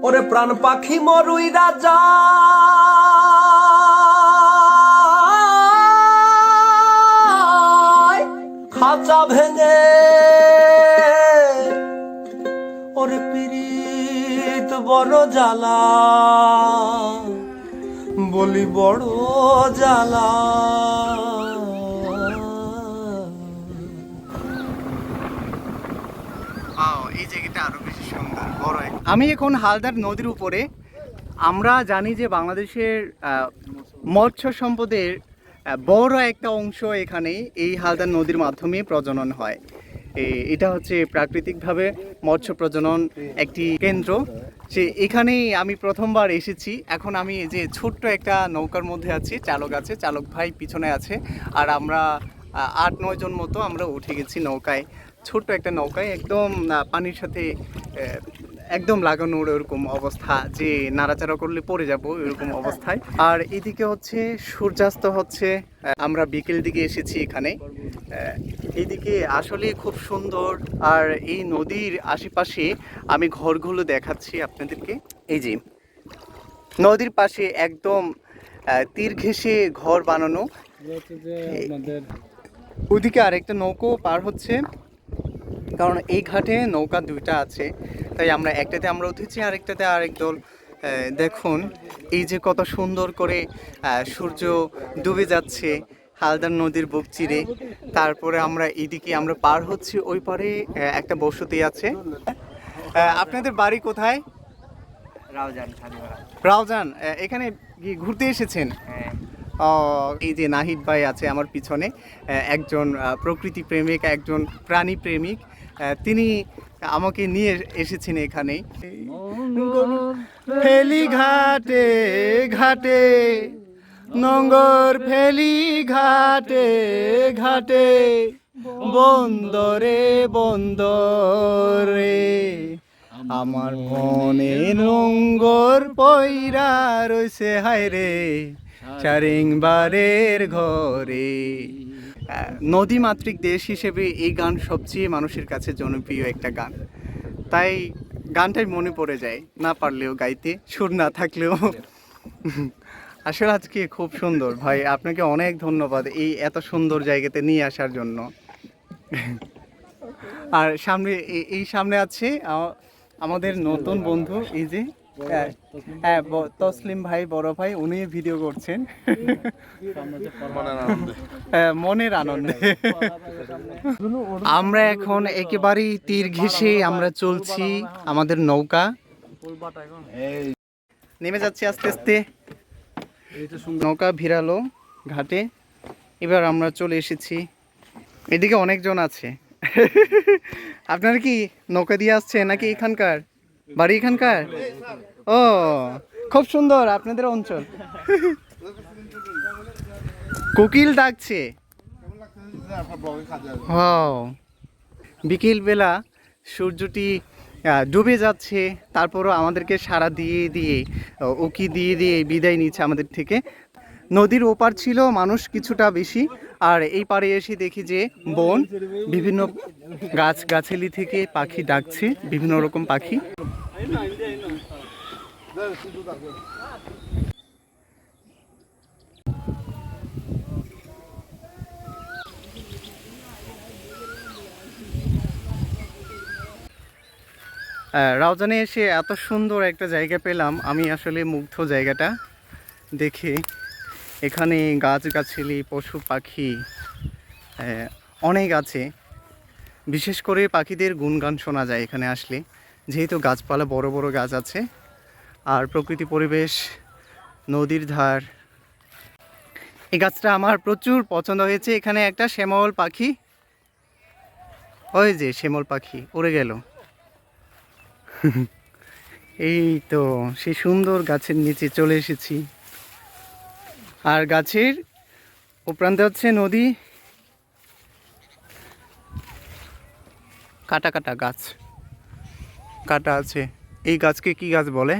ওরে প্রাণ পাখি মরুই রাজা খাঁচা ভেঙে ওরে পীড়িত বড় জ্বালা বলি বড় জ্বালা। এই জায়গাটা আরো বেশি সুন্দর বড়। আমি এখন হালদার নদীর উপরে। আমরা জানি যে বাংলাদেশের মৎস্য সম্পদের বড় একটা অংশ এখানে এই হালদার নদীর মাধ্যমে প্রজনন হয়। এটা হচ্ছে প্রাকৃতিকভাবে মৎস্য প্রজনন একটি কেন্দ্র। সে এখানেই আমি প্রথমবার এসেছি। এখন আমি এই যে ছোট্ট একটা নৌকার মধ্যে আছি, চালক আছে, চালক ভাই পিছনে আছে, আর আমরা 8-9 জন মতো আমরা উঠে গেছি নৌকায়। ছোট্ট একটা নৌকায় একদম পানির সাথে একদম লাগানো এরকম অবস্থা, যে নাড়াচাড়া করলে পড়ে যাব এরকম অবস্থায়। আর এদিকে হচ্ছে সূর্যাস্ত হচ্ছে। আমরা বিকেল দিকে এসেছি এখানে। এইদিকে আসলে খুব সুন্দর। আর এই নদীর আশেপাশে আমি ঘরগুলো দেখাচ্ছি আপনাদেরকে। এই যে নদীর পাশে একদম তীর ঘেঁষে ঘর বানানো। ওদিকে আরেকটা নৌকো পার হচ্ছে, কারণ এই ঘাটে নৌকা দুইটা আছে, তাই আমরা একটাতে আমরা উঠেছি, আরেকটাতে আরেক দল। দেখুন এই যে কত সুন্দর করে সূর্য ডুবে যাচ্ছে হালদার নদীর বুক চিরে। তারপরে আমরা এইদিকে আমরা পার হচ্ছি, ওই পারে একটা বসতি আছে। আপনাদের বাড়ি কোথায়? রাউজান। এখানে কি ঘুরতে এসেছেন? এই যে নাহিদ ভাই আছে আমার পিছনে, একজন প্রকৃতি প্রেমিক, একজন প্রাণী প্রেমিক। তিনি আমাকে নিয়ে এসেছেন এখানে। ফেলি ঘাটে ঘাটে নঙ্গর ফেলি ঘাটে ঘাটে বন্দরে বন্দরে আমার মনে নোঙ্গর পয়রা রইছে হায় রে চারিংবারের ঘরে। নদীমাতৃক দেশ হিসেবে এই গান সবচেয়ে মানুষের কাছে জনপ্রিয় একটা গান, তাই গানটাই মনে পড়ে যায়, না পারলেও গাইতে, সুর না থাকলেও। আসলে আজকে খুব সুন্দর ভাই, আপনাকে অনেক ধন্যবাদ এই এত সুন্দর জায়গাতে নিয়ে আসার জন্য। আর সামনে এই সামনে আছে আমাদের নতুন বন্ধু, এই যে হ্যাঁ তসলিম ভাই, বড় ভাই, উনি ভিডিও করছেন মনের আনন্দে। আমরা এখন একেবারেই তীর ঘেঁষে আমরা চলছি, আমাদের নৌকা নেমে যাচ্ছে আস্তে আস্তে। নৌকা ভিড়ালো ঘাটে, এবার আমরা চলে এসেছি। এদিকে অনেকজন আছে। আপনারা কি নৌকা দিয়ে আসছে নাকি এখানকার বাড়ি? এখানকার? ও খুব সুন্দর আপনাদের অঞ্চল। কোকিল ডাকছে। বিকেল বেলা সূর্যটি ডুবে যাচ্ছে, তারপরও আমাদেরকে সাড়া দিয়ে দিয়ে উকি দিয়ে দিয়ে বিদায় নিচ্ছে আমাদের থেকে। নদীর ওপার ছিল মানুষ কিছুটা বেশি, আর এই পাড়ে এসে দেখি যে বন, বিভিন্ন গাছগাছালি থেকে পাখি ডাকছে, বিভিন্ন রকম পাখি। রাউজানে এসে এত সুন্দর একটা জায়গা পেলাম, আমি আসলে মুগ্ধ জায়গাটা দেখে। এখানে গাছগাছালি, পশু পাখি অনেক আছে। বিশেষ করে পাখিদের গুণগান শোনা যায় এখানে আসলে, যেহেতু গাছপালা বড় বড় গাছ আছে, আর প্রকৃতি পরিবেশ, নদীর ধার। এই গাছটা আমার প্রচুর পছন্দ হয়েছে। এখানে একটা শ্যামল পাখি, ওই যে শ্যামল পাখি উড়ে গেল। এই তো সেই সুন্দর গাছের নিচে চলে এসেছি, আর গাছের ও প্রান্তে হচ্ছে নদী। কাটা কাটা গাছ কাটা আছে। এই গাছকে কি গাছ বলে?